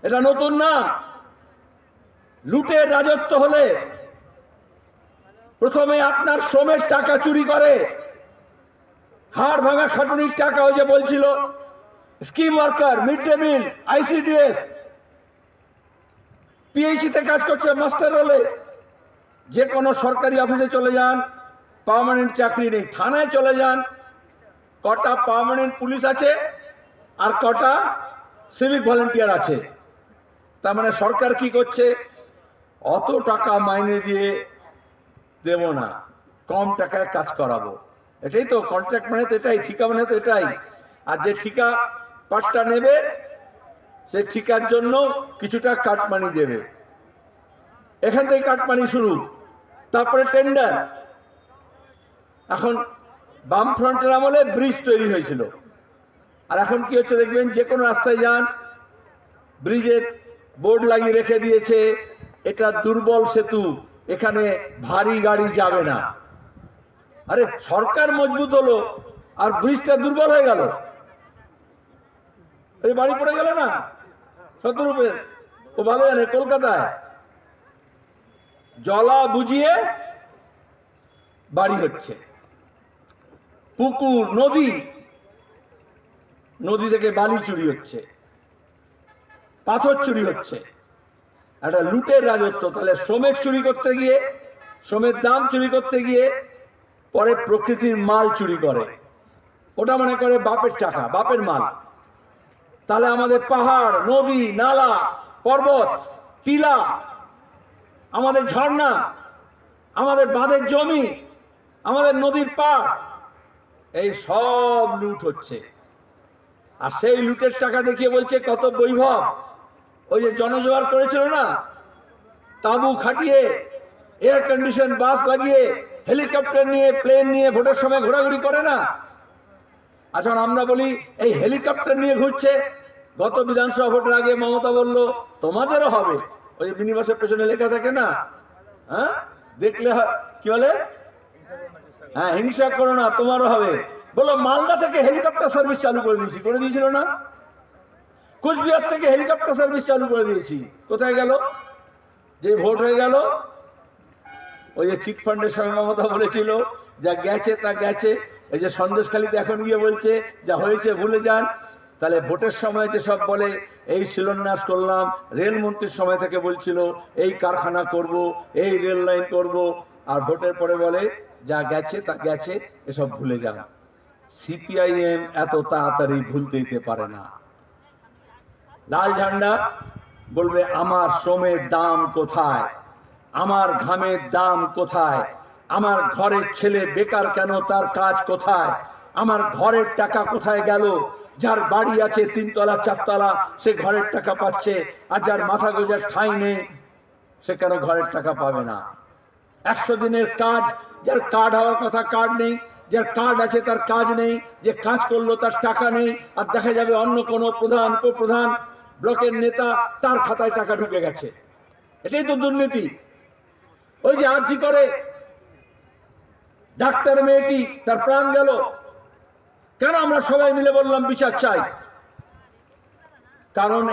এটা নতুন না। লুটের রাজত্ব হলে প্রথমে আপনার শ্রমের টাকা চুরি করে, হাড় ভাঙা খাটুনির টাকা। ওই যে বলছিল scheme worker, mid day meal, ICDS, পিএইচইতে কাজ করছে মাস্টার হলে, যে কোনো সরকারি অফিসে চলে যান, পার্মানেন্ট চাকরি নেই। থানায় চলে যান, কটা পার্মানেন্ট পুলিশ আছে আর কটা সিভিক ভলেন্টিয়ার আছে। তার মানে সরকার কি করছে? অত টাকা মাইনে দিয়ে দেব না, কম টাকায় কাজ করাবো। এটাই তো কন্ট্রাক্ট, মানে তো এটাই, ঠিকা মানে তো এটাই। আর যে ঠিকা পাটটা নেবে সে ঠিকার জন্য কিছুটা কাটমানি দেবে। এখান থেকে কাটমানি শুরু, তারপরে টেন্ডার। এখন বাম ফ্রন্টের আমলে ব্রিজ তৈরি হয়েছিল, আর এখন কি হচ্ছে দেখবেন, যে কোনো রাস্তায় যান ব্রিজের বোর্ড লাগিয়ে রেখে দিয়েছে এটা দুর্বল সেতু, এখানে ভারী গাড়ি যাবে না। আরে সরকার মজবুত হলো আর ব্রিজটা দুর্বল হয়ে গেল, এই বাড়ি পড়ে গেল না শতরূপের। ও ভালো জানে কলকাতায় জলা বুঝিয়ে বাড়ি হচ্ছে, পুকুর, নদী, নদী থেকে বালি চুরি হচ্ছে, পাথর চুরি হচ্ছে। একটা লুটের রাজত্ব। তাহলে শ্রমের চুরি করতে গিয়ে, শ্রমের দাম চুরি করতে গিয়ে পরে প্রকৃতির মাল চুরি করে, ওটা মনে করে বাপের টাকা, বাপের মাল। তাহলে আমাদের পাহাড়, নদী, নালা, পর্বত, টিলা, আমাদের ঝর্ণা, আমাদের বাঁধের জমি, আমাদের নদীর পাড়, এই সব লুট হচ্ছে। আর সেই লুটের টাকা দেখিয়ে বলছে কত বৈভব। ওই যে জনজোয়ার করেছিল না, তাঁবু খাটিয়ে, এয়ার কন্ডিশন বাস লাগিয়ে, হেলিকপ্টার নিয়ে, প্লেন নিয়ে ভোটের সময় ঘোরাঘুরি করে না। আচ্ছা, আমরা বলি এই হেলিকপ্টার নিয়ে ঘুরছে। গত বিধানসভা ভোটের আগে মমতা বলল তোমাদেরও হবে। ওই মিনিবাসের পেছনে লেখা থাকে না, হ্যাঁ, দেখলে কি বলে, হ্যাঁ, হিংসা করো না তোমারও হবে। বলো মালদা থেকে হেলিকপ্টার সার্ভিস চালু করে দিয়েছি, করে দিয়েছিল না? কুচবিহার থেকে হেলিকপ্টার সার্ভিস চালু করে দিয়েছি। কোথায় গেল? যে ভোট হয়ে গেল, ওই যে চিট ফান্ডের সঙ্গে মমতা বলেছিল যা গেছে তা গেছে। এই যে সন্দেশখালীতে এখন গিয়ে বলছে যা হয়েছে ভুলে যান। তাহলে ভোটের সময় যে সব বলে এই শিলান্যাস করলাম, রেলমন্ত্রীর সময় থেকে বলছিল এই কারখানা করব, এই রেল লাইন করব, আর ভোটের পরে বলে যা গেছে তা গেছে, এসব ভুলে যান। সিপিআইএম এত তাড়াতাড়ি ভুলতে দিতে পারে না। লাল ঝান্ডা বলবে আমার শ্রমের দাম কোথায়, আমার ঘামের দাম কোথায়, আমার ঘরের ছেলে বেকার কেন, তার কাজ কোথায়, আমার ঘরের টাকা কোথায় গেল। যার বাড়ি আছে 3 তলা 4 তলা সে ঘরের টাকা পাচ্ছে, আর যার মাথা গোজার ঠাঁই নেই সে কেন ঘরের টাকা পাবে না। 100 দিনের কাজ, যার কার্ড হওয়ার কথা কার্ড নেই, যার কার্ড আছে তার কাজ নেই, যে কাজ করলো তার টাকা নেই। আর দেখা যাবে অন্য কোনো প্রধান, উপপ্রধান, ব্লকের নেতা, তার খাতায় টাকা ঢুকে গেছে। এটাই তো দুর্নীতি। ওই যে আর্জি করে ডাক্তার মেয়েটি, তার প্রাণ গেল, কেন আমরা সবাই মিলে বললাম বিচার চাই? কারণ